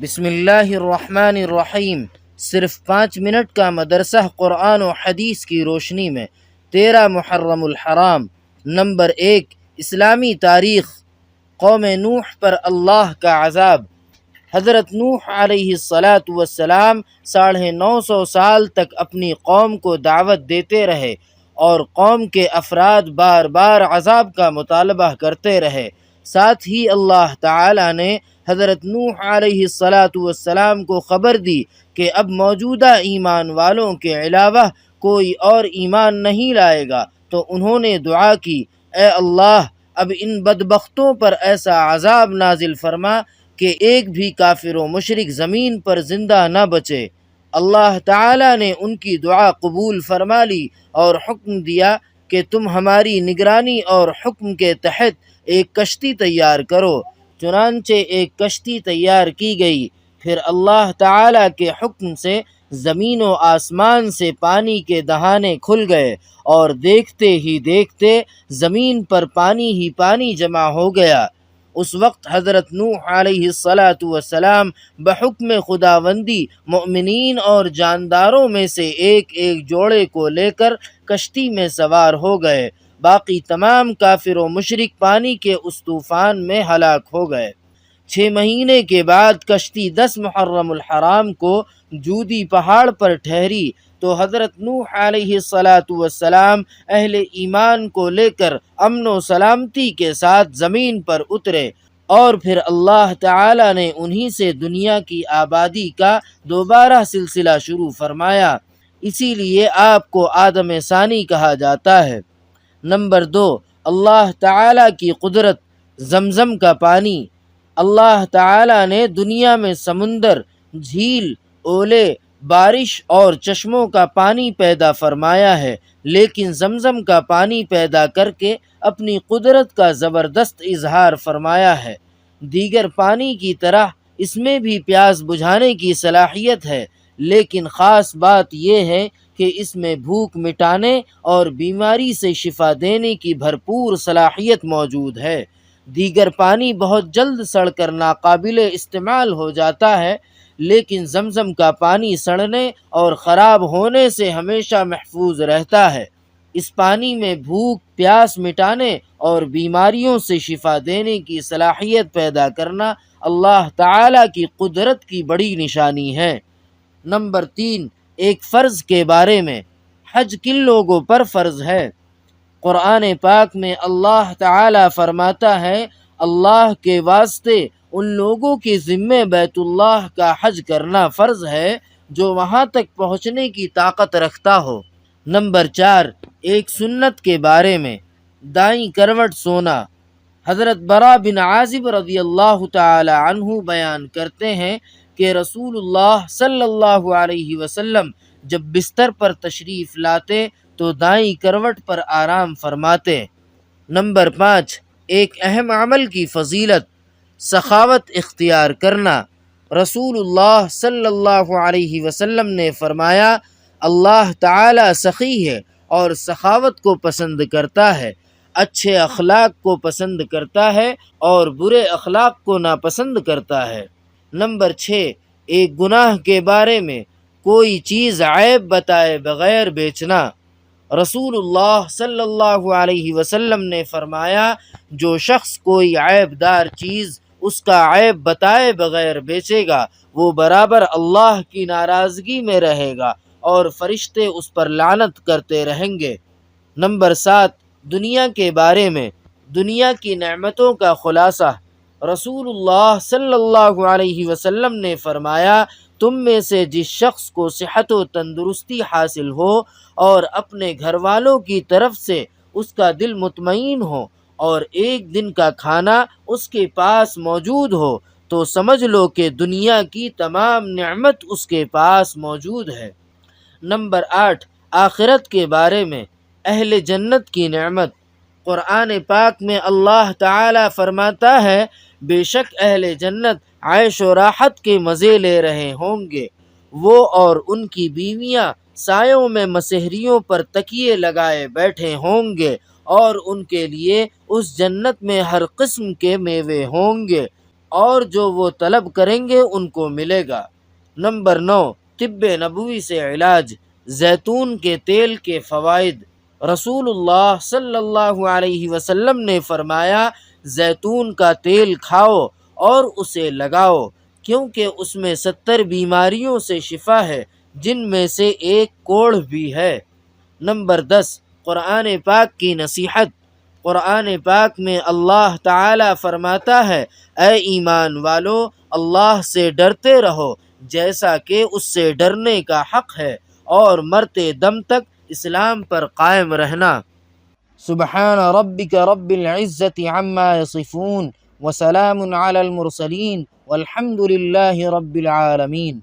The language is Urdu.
بسم اللہ الرحمن الرحیم۔ صرف 5 منٹ کا مدرسہ قرآن و حدیث کی روشنی میں 13 محرم الحرام۔ نمبر 1، اسلامی تاریخ۔ قوم نوح پر اللہ کا عذاب۔ حضرت نوح علیہ السلام 950 سال تک اپنی قوم کو دعوت دیتے رہے اور قوم کے افراد بار بار عذاب کا مطالبہ کرتے رہے۔ ساتھ ہی اللہ تعالی نے حضرت نوح علیہ السلام کو خبر دی کہ اب موجودہ ایمان والوں کے علاوہ کوئی اور ایمان نہیں لائے گا، تو انہوں نے دعا کی، اے اللہ، اب ان بدبختوں پر ایسا عذاب نازل فرما کہ ایک بھی کافر و مشرک زمین پر زندہ نہ بچے۔ اللہ تعالی نے ان کی دعا قبول فرما لی اور حکم دیا کہ تم ہماری نگرانی اور حکم کے تحت ایک کشتی تیار کرو۔ چنانچہ ایک کشتی تیار کی گئی، پھر اللہ تعالی کے حکم سے زمین و آسمان سے پانی کے دہانے کھل گئے اور دیکھتے ہی دیکھتے زمین پر پانی ہی پانی جمع ہو گیا۔ اس وقت حضرت نوح علیہ السلام بحکم خداوندی مومنین اور جانداروں میں سے ایک ایک جوڑے کو لے کر کشتی میں سوار ہو گئے، باقی تمام کافر و مشرک پانی کے اس طوفان میں ہلاک ہو گئے۔ 6 مہینے کے بعد کشتی 10 محرم الحرام کو جودی پہاڑ پر ٹھہری تو حضرت نوح علیہ السلام اہل ایمان کو لے کر امن و سلامتی کے ساتھ زمین پر اترے، اور پھر اللہ تعالی نے انہی سے دنیا کی آبادی کا دوبارہ سلسلہ شروع فرمایا۔ اسی لیے آپ کو آدم ثانی کہا جاتا ہے۔ نمبر 2، اللہ تعالی کی قدرت۔ زمزم کا پانی۔ اللہ تعالی نے دنیا میں سمندر، جھیل، اولے، بارش اور چشموں کا پانی پیدا فرمایا ہے، لیکن زمزم کا پانی پیدا کر کے اپنی قدرت کا زبردست اظہار فرمایا ہے۔ دیگر پانی کی طرح اس میں بھی پیاس بجھانے کی صلاحیت ہے، لیکن خاص بات یہ ہے کہ اس میں بھوک مٹانے اور بیماری سے شفا دینے کی بھرپور صلاحیت موجود ہے۔ دیگر پانی بہت جلد سڑ کر ناقابل استعمال ہو جاتا ہے، لیکن زمزم کا پانی سڑنے اور خراب ہونے سے ہمیشہ محفوظ رہتا ہے۔ اس پانی میں بھوک، پیاس مٹانے اور بیماریوں سے شفا دینے کی صلاحیت پیدا کرنا اللہ تعالی کی قدرت کی بڑی نشانی ہے۔ نمبر 3، ایک فرض کے بارے میں۔ حج کن لوگوں پر فرض ہے؟ قرآن پاک میں اللہ تعالی فرماتا ہے، اللہ کے واسطے ان لوگوں کے ذمے بیت اللہ کا حج کرنا فرض ہے جو وہاں تک پہنچنے کی طاقت رکھتا ہو۔ نمبر 4، ایک سنت کے بارے میں۔ دائیں کروٹ سونا۔ حضرت براء بن عازب رضی اللہ تعالی عنہ بیان کرتے ہیں کہ رسول اللہ صلی اللہ علیہ وسلم جب بستر پر تشریف لاتے تو دائیں کروٹ پر آرام فرماتے۔ نمبر 5، ایک اہم عمل کی فضیلت۔ سخاوت اختیار کرنا۔ رسول اللہ صلی اللہ علیہ وسلم نے فرمایا، اللہ تعالی سخی ہے اور سخاوت کو پسند کرتا ہے، اچھے اخلاق کو پسند کرتا ہے اور برے اخلاق کو ناپسند کرتا ہے۔ نمبر 6، ایک گناہ کے بارے میں۔ کوئی چیز عیب بتائے بغیر بیچنا۔ رسول اللہ صلی اللہ علیہ وسلم نے فرمایا، جو شخص کوئی عیب دار چیز اس کا عیب بتائے بغیر بیچے گا، وہ برابر اللہ کی ناراضگی میں رہے گا اور فرشتے اس پر لعنت کرتے رہیں گے۔ نمبر 7، دنیا کے بارے میں۔ دنیا کی نعمتوں کا خلاصہ۔ رسول اللہ صلی اللہ علیہ وسلم نے فرمایا، تم میں سے جس شخص کو صحت و تندرستی حاصل ہو اور اپنے گھر والوں کی طرف سے اس کا دل مطمئن ہو اور ایک دن کا کھانا اس کے پاس موجود ہو، تو سمجھ لو کہ دنیا کی تمام نعمت اس کے پاس موجود ہے۔ نمبر 8، آخرت کے بارے میں۔ اہل جنت کی نعمت۔ قرآن پاک میں اللہ تعالی فرماتا ہے، بے شک اہل جنت عیش و راحت کے مزے لے رہے ہوں گے، وہ اور ان کی بیویاں سایوں میں مسہریوں پر تکیے لگائے بیٹھے ہوں گے، اور ان کے لیے اس جنت میں ہر قسم کے میوے ہوں گے۔ اور جو وہ طلب کریں گے ان کو ملے گا۔ نمبر 9، طب نبوی سے علاج، زیتون کے تیل کے فوائد۔ رسول اللہ صلی اللہ علیہ وسلم نے فرمایا، زیتون کا تیل کھاؤ اور اسے لگاؤ، کیونکہ اس میں 70 بیماریوں سے شفا ہے، جن میں سے ایک کوڑھ بھی ہے۔ نمبر 10، قرآن پاک کی نصیحت۔ قرآن پاک میں اللہ تعالی فرماتا ہے، اے ایمان والو، اللہ سے ڈرتے رہو جیسا کہ اس سے ڈرنے کا حق ہے، اور مرتے دم تک اسلام پر قائم رہنا۔ سبحان ربک رب العزت عما یصفون وسلام علی المرسلین والحمد للہ رب العالمین۔